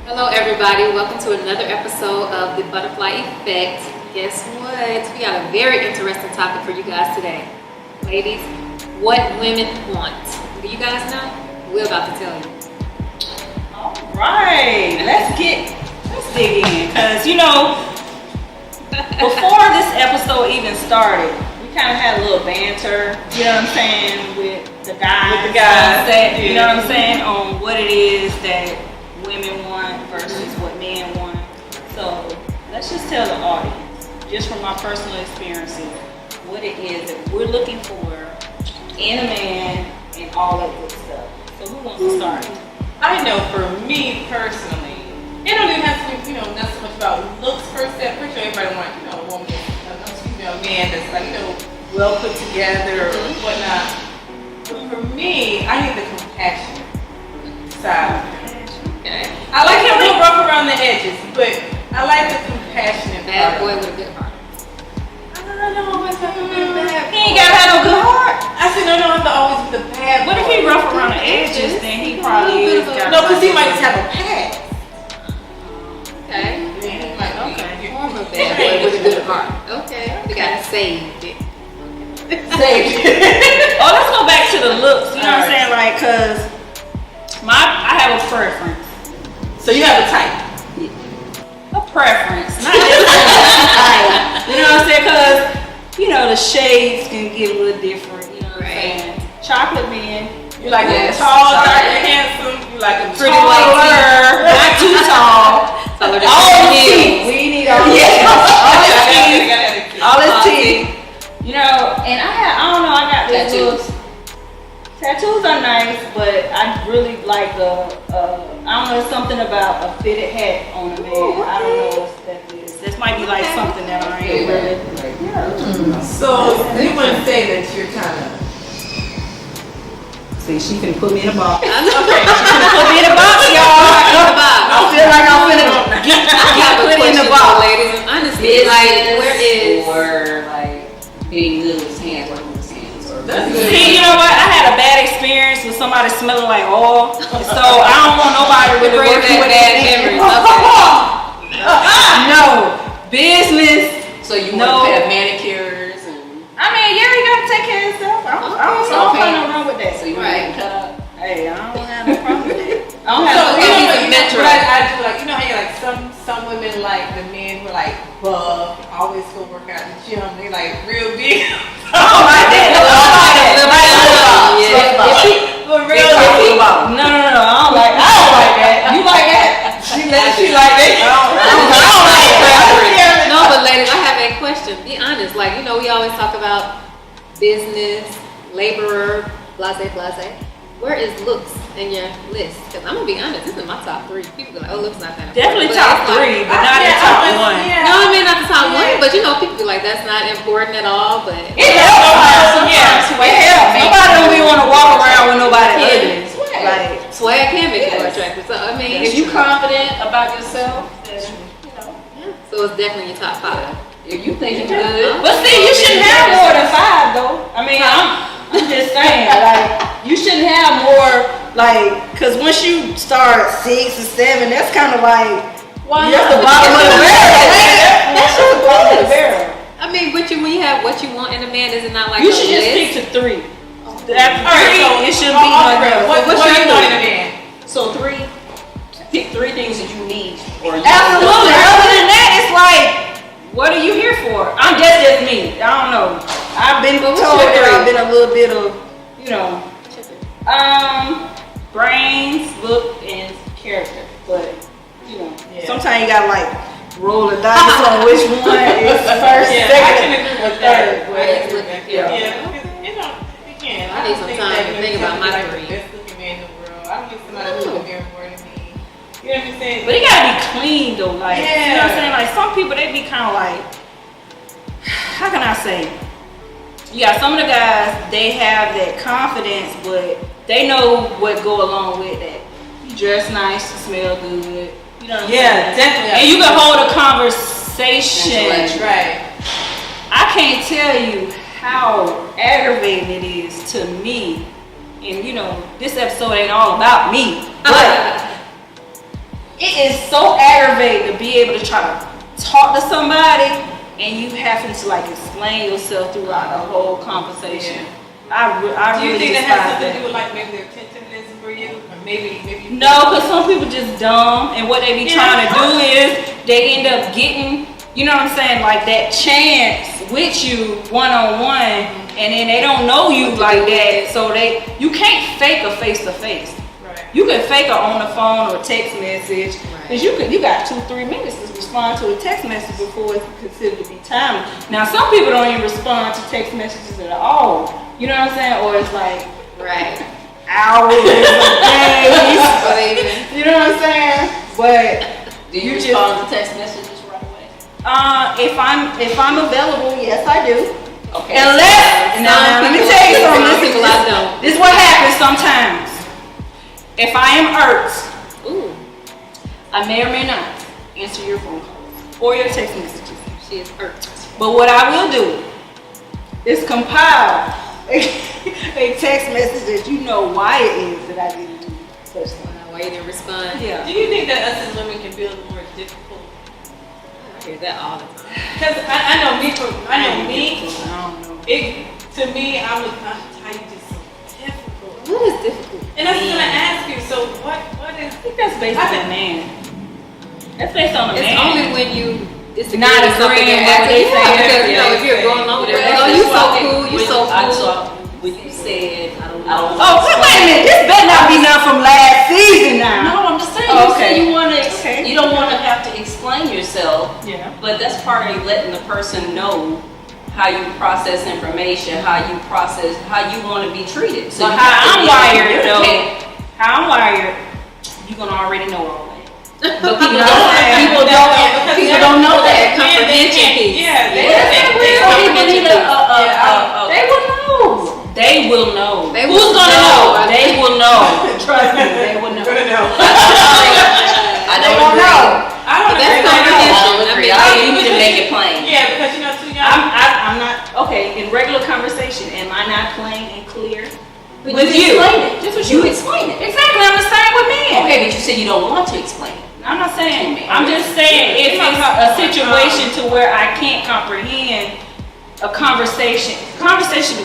Hello everybody, welcome to another episode of The Butterfly Effect. Guess what? We got a very interesting topic for you guys today. Ladies, what women want. Do you guys know? We're about to tell you. Alright, let's dig in. Because before this episode even started, we kind of had a little banter, you know what I'm saying, with the guys. You know what I'm saying, on what it is that women want versus what men want. So let's just tell the audience, just from my personal experiences, what it is that we're looking for in a man and all that good stuff. So who wants to start? I know for me personally, it don't even have to be, not so much about looks per se. I'm pretty sure everybody wants, a woman, a man that's like, well put together or whatnot. But for me, I need the compassion side. Okay. I like him a little rough around the edges, but I like the compassionate Bad boy with a good heart. I don't know if I'm a bad. He ain't gotta have no good heart. I said no, I have to always be the bad boy. What if he rough around the edges? Then he probably is. No, because he might just have a past. Okay. Yeah, he might be more of a bad boy with a good heart. Okay. We got saved it. Saved it. Oh, let's go back to the looks. You know what I'm saying? Like, cause I have a preference. So you have a type. A preference. Not necessarily a type. You know what I'm saying? Cause the shades can get a little different. You know what I'm saying? Chocolate men. You like them tall, dark, and handsome. You like them pretty taller, not too tall. All the teeth. We need all the teeth. All this teeth. And I don't know, I got these looks. Tattoos are nice, but I really like I don't know, something about a fitted hat on a man. I don't know what that is. This might be like something that I ain't really. Yeah. So you wouldn't say that you're kind of. See, she can put me in a box. I know. Okay, she can put me in a box, y'all. I feel like I'm finna put in the box, ladies. Honestly, where is or like being good with his hands, working with his hands, or see, you know what? I had a bad experience with somebody smelling like oil, so I don't want nobody really working with bad memories. No business. So you want to have manicures and. I mean, yeah, you gotta take care of yourself. I don't find no wrong with that. So you want to cut up? Hey, I don't have no problem with that. I don't So have no metro. I do like how you like some women like the men who are like buff, always go work out in the gym. They like real big. I don't like that. But real No, I don't like that. You like that? She like that. I don't like that. No, but ladies, I have a question. Be honest. Like, we always talk about business, laborer, blase. Where is looks in your list? Because I'm going to be honest, this is my top 3. People go like, looks not that important. Definitely top 3, but not the top 1. No, I mean not the top 1, but people be like, that's not important at all, but. It helps. Yeah, it helps. Nobody don't even want to walk around with nobody ugly. Like, swag can make you more attractive. So, I mean. If you confident about yourself, then, So it's definitely your top 5. if you think you're good. But see, you shouldn't have more than 5 though. I mean, I'm just saying, like, you shouldn't have more, like, because once you start 6 or 7, that's kind of like, that's the bottom of the barrel. That's just the bottom of the barrel. I mean, when you have what you want in a man, is it not like You should just stick to 3. After 3, it should be What you want in a man? So pick 3 things that you need. Absolutely. Other than that, it's like, what are you here for? That's just me. I don't know. I've been told that I've been a little bit of, brains, look, and character. But sometimes you gotta like roll the dice on which one is first, second, or third. I need some time to think about my 3. Best looking man in the world. I don't need somebody who's looking very important to me. You know what I'm saying? But it gotta be clean though, like you know what I'm saying? Like some people they be kinda like, how can I say? You got some of the guys, they have that confidence, but they know what go along with that. You dress nice, you smell good. You know what I'm saying? Definitely. And you can hold a conversation. Right. I can't tell you how aggravating it is to me. And this episode ain't all about me, but it is so aggravating to be able to try to talk to somebody and you having to like explain yourself throughout the whole conversation. Yeah. I Do you really think that despise has something that. to do with like maybe their attentiveness for you? Or maybe No, because some people just dumb, and what they be trying to do is they end up getting, you know what I'm saying, like that chance with you one-on-one, and then they don't know you like that, so you can't fake a face-to-face. Right. You can fake it on the phone or text message, because you got 2-3 minutes to respond to a text message before it's considered to be timely. Now, some people don't even respond to text messages at all. You know what I'm saying? Or it's like hours or days. You know what I'm saying? But Do you respond to text messages right away? if I'm available, yes I do. Okay. Unless now let me tell you something. Some people I don't. This is what happens sometimes. If I am irked, I may or may not answer your phone calls or your text messages. She is irked. But what I will do is compile a text message that you know why it is that I didn't do such thing. Why you didn't respond? Yeah. Do you think that us as women can build more difficult? I hear that all the time. Because I know me. I don't know. To me, I was how you just so difficult. What is difficult? And I was gonna ask you. So what is? I think that's based on a man. That's based on a It's man. only when you disagree Not with something agreeing that with what they say. because you know if you're going over there, like, oh you so cool, you so cool. When you said, I don't Oh, wait a minute. This better not be nothing from last season now. No, I'm just saying. Oh, You okay. say you want to. Okay. You don't want to have to explain yourself. Yeah. But that's part of letting the person know how you process information, how you want to be treated. So But you how have to I'm be able to wired, though, communicate. how I'm wired, you're gonna already know all that. But people You know what I'm saying? people don't know that. Comprehension piece. Yeah, They will know. They will know. They Who's will gonna know. know? They will know. Trust me, they will know. I They don't won't agree. know. I don't That's agree. comprehension. I don't agree. I think you need to make it plain. Yeah, because you know too young. I'm not, okay, in regular conversation, am I not plain and clear? But With you you. explain it. Just what You explain it. Exactly, I'm the same with men. Okay, but you said you don't want to explain it. I'm not saying, I'm just saying if it's a situation to where I can't comprehend a conversation be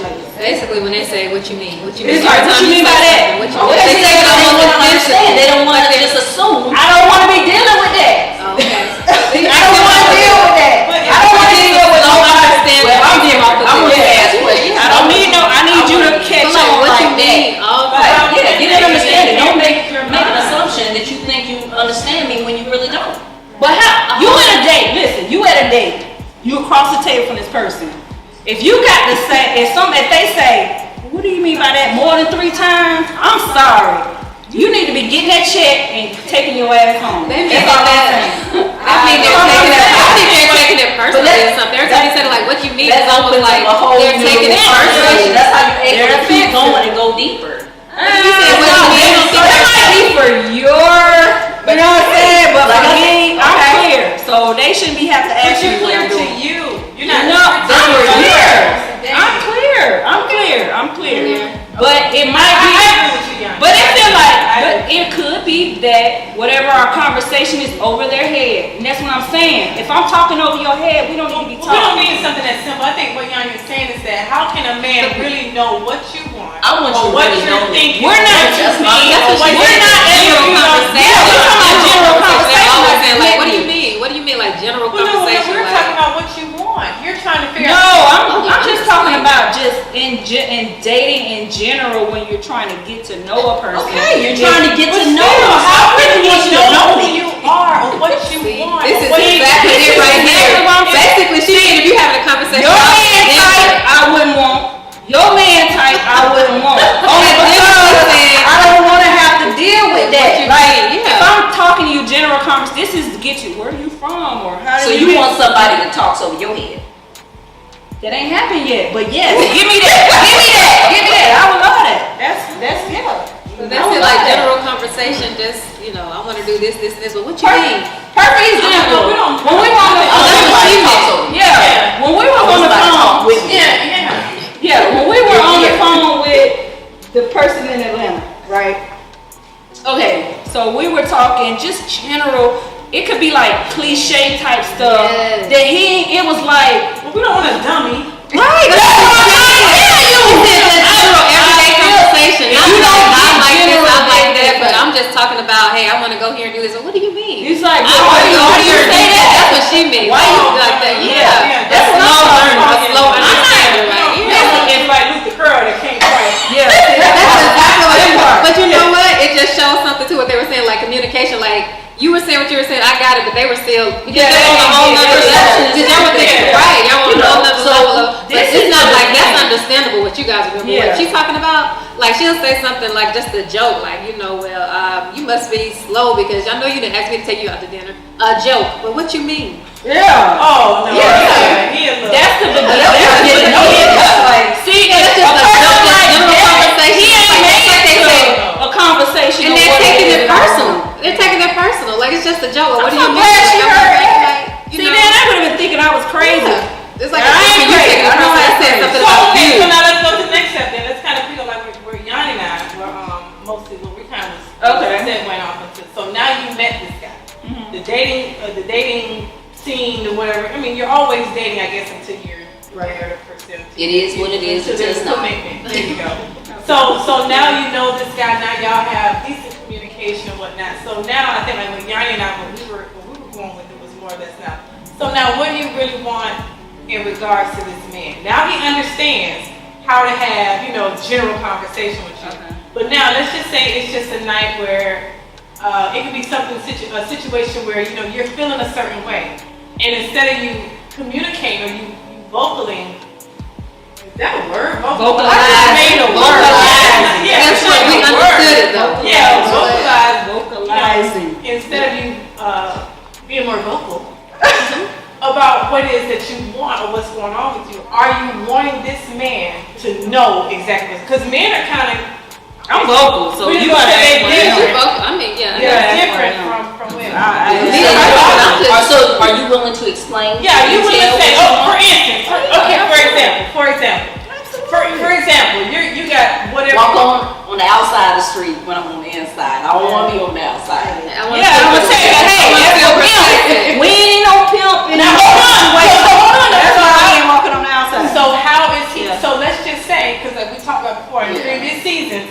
like this. Basically, when they say what you mean, It's like, what you mean by that? What you Okay, mean? They say they don't want to understand. They don't want to just assume. I don't want to be dealing with that. Okay. I don't want to deal with that. I don't want to deal with Don't nobody. understand Well, what I'm you different. I'm mean. gonna ask Yeah. questions. I don't need no. I need you to catch So like, on what you like that. mean? Okay. Yeah, get an understanding. Don't make an assumption that you think you understand me when you really don't. But how? You at a date. Listen, you at a date. You across the table from this person. If you got to say, if they say, what do you mean by that? More than 3 times? I'm sorry. You need to be getting that check and taking your ass home. That's all I'm saying. I think they're taking it personally or something. Every time you say like, what you mean? It's almost like they're taking it personally. That's how you're able to They're keep offensive. going and go deeper. You said what you mean? So that might be for your, you know what I'm saying? But for me, I'm clear. So they shouldn't be have to But ask you're me what clear I'm to doing. you. You're not. No, I'm clear. I'm I'm clear. I'm clear. I'm clear. But it might I be. agree with you, Yana. But it feel like, but it could be that whatever our conversation is over their head, and that's what I'm saying. If I'm talking over your head, we don't need to be We don't talking. need something that's simple. I think what Yana is saying is that how can a man really know what you want? I want you or to what really you're know me. thinking? We're not what you just mean, that's or what what she you're said. not General conversation. Yeah, we're talking about general conversation. They're always saying like, Like, what do you mean? What do you mean like general Well, no, conversation? we're Like, talking about what you want. You're trying to figure No, out. I'm just talking about just in dating in general when you're trying to get to know a person. Okay, you're trying to get But to know still, them. how can Really you want you to know know who me. you are or what you want? This or is what you exactly think? it right here. exactly what I'm saying. Basically, she said if you having a conversation, Your man type, I wouldn't want. Your man type, I wouldn't want. Only because I don't want to have to deal with What that. you Like, mean, yeah. if I'm talking to you general conversation, this is to get you, where are you from or how So did you want somebody that talks over your head. That ain't happened yet, but yes, give me that, give me that. I would love that. That's yeah. That's it, like general conversation. Just I want to do this, this, and this. But what you mean? Perfect example. we don't- When we were on the Oh, that's what she meant. yeah, when we were on the phone with me. Yeah, when we were on the phone with the person in Atlanta, right? Okay, So we were talking just general. It could be like cliche type stuff. Yes. That it was like, Well, we don't want a dummy. right. Everyday conversation. You I'm don't like get this, I'm like general that, but I'm just talking about, hey, I want to go here and do this. Well, what do you mean? It's like, why do you say that? That's what she means. Why you like that? Yeah. That's what slow I'm learning. talking Slow about. understanding, right? Yeah. It's like Luther Curl that can't quite. Yeah. That's exactly what it part. But you know what? It just shows something to what they were saying, like communication. Like you were saying what you were saying, I got it, but they were still Yeah, they're on a whole nother level. yeah. Y'all were thinking, Yeah. right? Y'all on a whole nother So, level. But this it's is not the like that's thing. understandable what you guys are doing. Yeah. What she's talking about, like she'll say something like just a joke, like you must be slow because I know you didn't ask me to take you out to dinner. A joke, but what you mean? Yeah. Oh, no. Yeah. He a little. That's the beginning. See, That's a just a person joke, like general that, conversation. he ain't Like made they it say. to a conversation. And of they're what taking is it and all. personal. They're taking it personal. Like it's just a joke. What I'm do so you mean? glad she Like, heard like, that. you See, know? man, I would have been thinking I was crazy. Yeah. It's like I ain't you crazy. taking it I know personal. I I'm said crazy. something So, about okay, you. so now let's go to the next step then. Let's kind of feel like where Yanni and I were mostly what we kind of went off into. So now you met this guy. Mm-hmm. The dating scene or whatever. I mean, you're always dating, I guess, until you're rare to pursue. It is what it is. Until It's there's not. commitment. There you go. So now you know this guy. Now y'all have decent communication and whatnot. So now I think like with Yanni and I, what we were going with it was more or less now. So now what do you really want in regards to this man? Now he understands how to have, general conversation with you. Okay. But now let's just say it's just a night where it could be a situation where, you're feeling a certain way. And instead of you communicating or you vocaling, is that a word? Vocalize. I just made a word. Vocalize. Yeah, That's it's what we like a understood word. it though. Yeah, vocalize. Vocalizing. Instead of you being more vocal about what it is that you want or what's going on with you, are you wanting this man to know exactly? Because men are kind of, I'm vocal, so We you just gotta say ask they me. different. I mean, yeah. they're that's different what I from women. So are you willing to explain? Yeah, you would detail say, what you for want? instance, for example, you got whatever. Walk on the outside of the street when I'm on the inside. I don't want to be on the outside. I wanna Yeah, I'm gonna feel say, hey, I wanna that's feel a respected. pimp. We ain't no pimp in Now the hold on. That's why I ain't walking on the outside. So how is he? Yeah. So let's just say, because like we talked about before in previous seasons,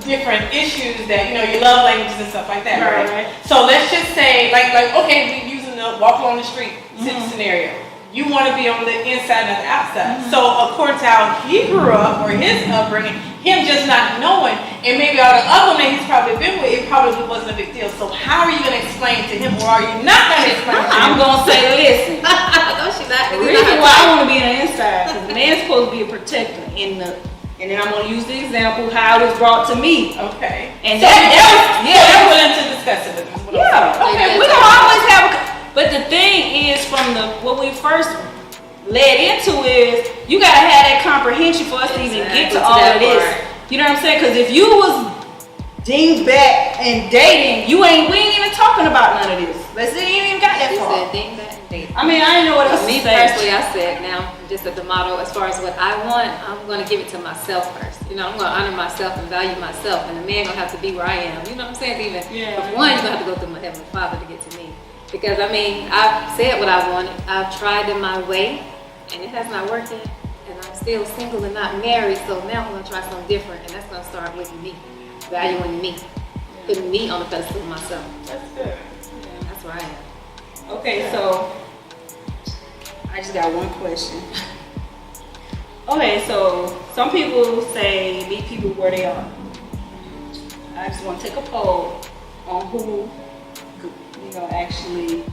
different issues that your love languages and stuff like that, right? So let's just say, like okay, we using the walk along the street scenario. You want to be on the inside and the outside. So according to how he grew up or his upbringing, him just not knowing, and maybe all the other men he's probably been with, it probably wasn't a big deal. So how are you going to explain to him, or are you not going to explain to him? I'm gonna say, listen. No, she's not. The reason why I want to be on the inside, because the man's supposed to be a protector and then I'm gonna use the example how it was brought to me. Okay. And So you're willing to discuss it with him. Yeah. Okay. We don't always have but the thing is, from what we first led into is, you gotta have that comprehension for us to even get to all of this. You know what I'm saying? Because if you was dinged back and dating, we ain't even talking about none of this. Let's say you ain't even got that She far. said, ding that and date. I mean, I didn't know what else Me to say. personally, I said now, just at the motto, as far as what I want, I'm going to give it to myself first. I'm going to honor myself and value myself, and the man going to have to be where I am. You know what I'm saying? Even for one, you're going to have to go through my Heavenly Father to get to me. Because, I've said what I wanted. I've tried in my way, and it has not worked yet. And I'm still single and not married, so now I'm going to try something different, and that's going to start with me, valuing me, putting me on the pedestal of myself. That's good. That's where I am. Okay, so I just got one question. Okay, so some people say meet people where they are. I just want to take a poll on who actually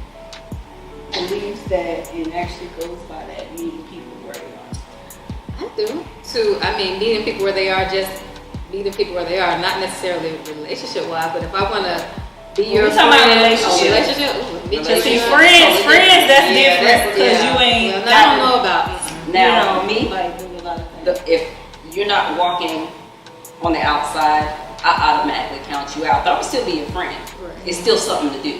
believes that and actually goes by that, meeting people where they are. I do. Meeting people where they are, just meeting people where they are, not necessarily relationship-wise, but if I want to be your talking about friend, relationship. meet But see, your friends, that's different because you ain't. Well, I don't know about Now, me, me, like doing a lot of things. if you're not walking on the outside, I automatically count you out. But I'm still be your friend. Right. It's still something to do.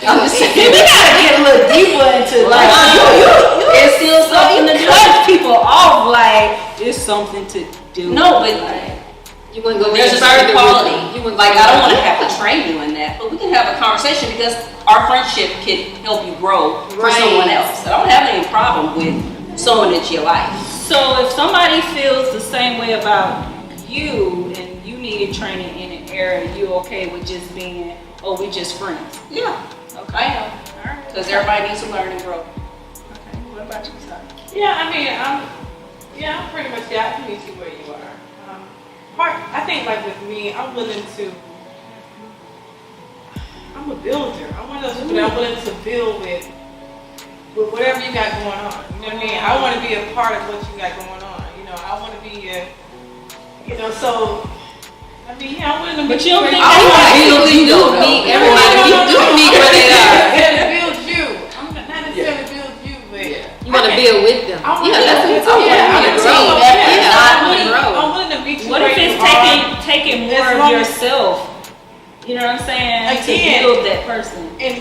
I'm just saying, we gotta get a little deeper into like It's still something to do. cut people off like it's something to do. No, but You wouldn't go There's a there certain quality. Like, I don't want to have to to. train you in that, but we can have a conversation because our friendship can help you grow for Right. someone else. I don't have any problem with someone that's your life. So if somebody feels the same way about you and you needed training in an area, you okay with just being, oh, we just friends? Yeah, Okay. I am. All right. Because everybody needs to learn and grow. Okay. What about you, Ty? Yeah, I mean, I'm pretty much, I can meet you where you are. I think like with me, I'm a builder. I'm one of those people that I'm willing to build with whatever you got going on. You know what I mean? I want to be a part of what you got going on. You know, I want to be so, I mean, yeah, I'm willing to But meet you don't where think you they are. You do meet everybody. You do meet where they are. To build you. I'm not necessarily build you, but You want to build with them. I wanna Yeah, that's build what with you them. want to Yeah, grow. I'm Yeah, not I want to grow. I'm willing to meet you What where if you it's are. taking more As of long as- yourself? You know what I'm saying? Again. To build that person. And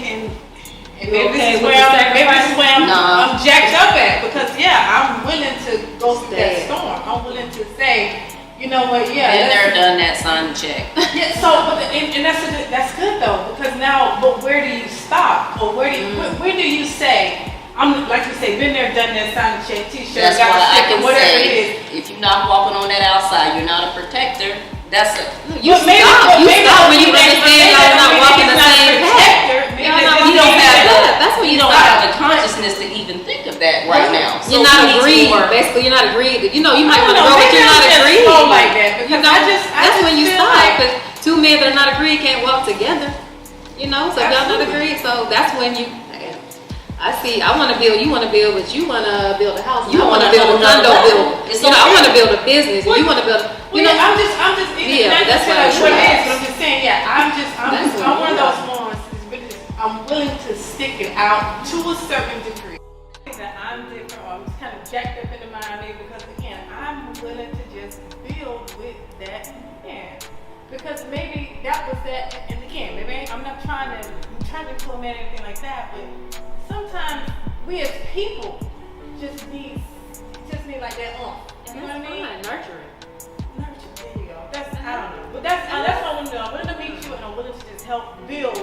You maybe okay this is with where the I'm jacked up at, because I'm willing to go through that Stay. storm. I'm willing to say, you know what, Been let's- there, done that, sign the check. Yeah, so and that's good though, because now, but where do you stop, or where do you say? I'm like you say, been there, done that, signed the check, T-shirt, That's got why a I sticker, can whatever it say, is. if you're not walking on that outside, you're not a protector. That's it. You stop. You stop when you understand y'all not walking the same path. Y'all not You don't have That's when you you don't stop. have the consciousness to even think of that right now. So You're not we need to agreed. work. Basically, you're not agreed. You know, you might I want don't to know, grow, but maybe you're not I'm just agreed. slow like that, You because know, I just that's when you feel stop. like- Because two men that are not agreed can't walk together. You know, so if y'all not Absolutely. agreed, so that's when you. I see. I want to build. You want to build, but you want to build a house. You I want to wanna build a go another condo. level. Build. It's You know, I okay. want to build a business. And you want to build. You know, I'm just Yeah, not that's saying what what it it is, is. but I'm just saying, I'm one of those ones, I'm willing to stick it out to a certain degree. That I'm different, or I'm just kind of jacked up in the mind, because again, I'm willing to just build with that man. Because maybe that was that, and again, maybe I'm not trying to pull a man or anything like that, but sometimes we as people just need like that you know what I mean? Nurturing. Nurture, there you go. I don't know. But that's what I want to do. I'm willing to meet you, and I'm willing to just help build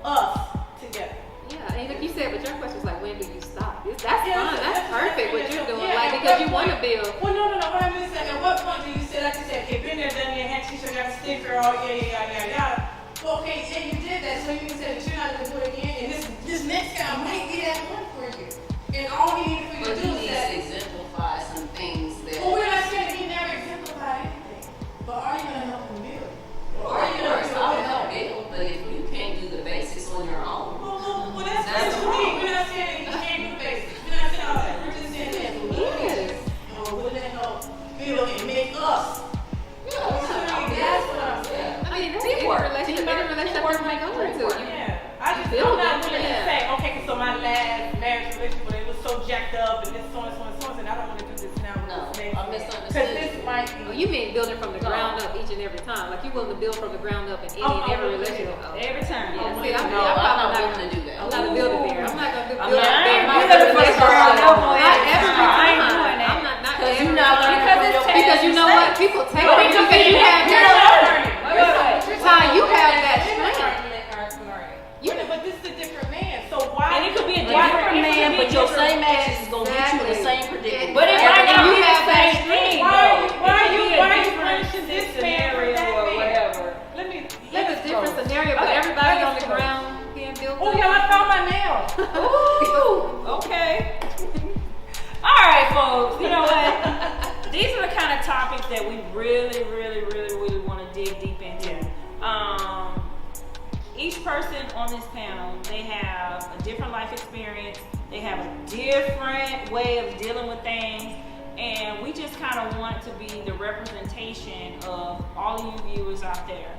us together. Yeah, and like you said, but your question was like, when do you stop? That's Yeah, fine. That's perfect what you're doing. Yeah, Like, at because what you want to point- build. Well, no. What I'm just saying, at what point do you say, like you said, okay, been there, done that, had T-shirt, got a sticker, oh yeah. Well, okay, yeah, you did that, so you said that you're not gonna do it again, and this next guy might be that one for you. And all he needs for you But to he do is needs that. to exemplify some things that. Well, we're not saying he never exemplified anything, but are you gonna help him build? Or are you Of course, gonna I'll help build, but if you can't do the basics on your own, Well, that's That's what we mean. We're not saying that you can't do the basics. We're not saying all that. We're just saying that Yes. we're gonna help build and make us. That's what I'm saying. I mean, that's Teamwork. any relationship you might go into. Yeah. I'm build not it, willing to yeah. say, okay, so my last marriage relationship, it was so jacked up and this so and I don't want to do this now. No, I misunderstood. Because this might Oh, be. you mean building from the ground up each and every time? Like you willing to build from the ground up in any I'm and every willing to relationship? build. Oh. Every time. Yeah, see, I'm no, I'm not probably willing to do that. I'm not a builder there. I'm not gonna I'm build not- there. I ain't building from the ground up on Not every every time. time. I ain't doing that. I'm not Because every you're not time. learning Because from it's your Because you know what? People take But it it could because be you have you're that. learning. Ty, you have that strength. But this is a different man, so why? And it could be a why- different man, but your same actions is gonna get you in the Exactly. same predicament. But it might not You be the have that same thing. Why are you different punishing this man scenario for that or man? whatever? Let me. It's a different scenario, but Okay, everybody on let's the go. ground being built. Oh yeah, I found my nail. Ooh, okay. All right, folks. You know what? These are the kind of topics that we really want to dig deep into. Each person on this panel, they have a different life experience. They have a different way of dealing with things. And we just kind of want to be the representation of all of you viewers out there.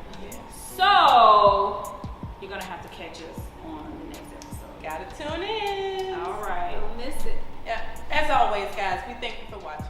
So, you're going to have to catch us on the next episode. Gotta tune in. All right. Don't miss it. Yeah. As always, guys, we thank you for watching.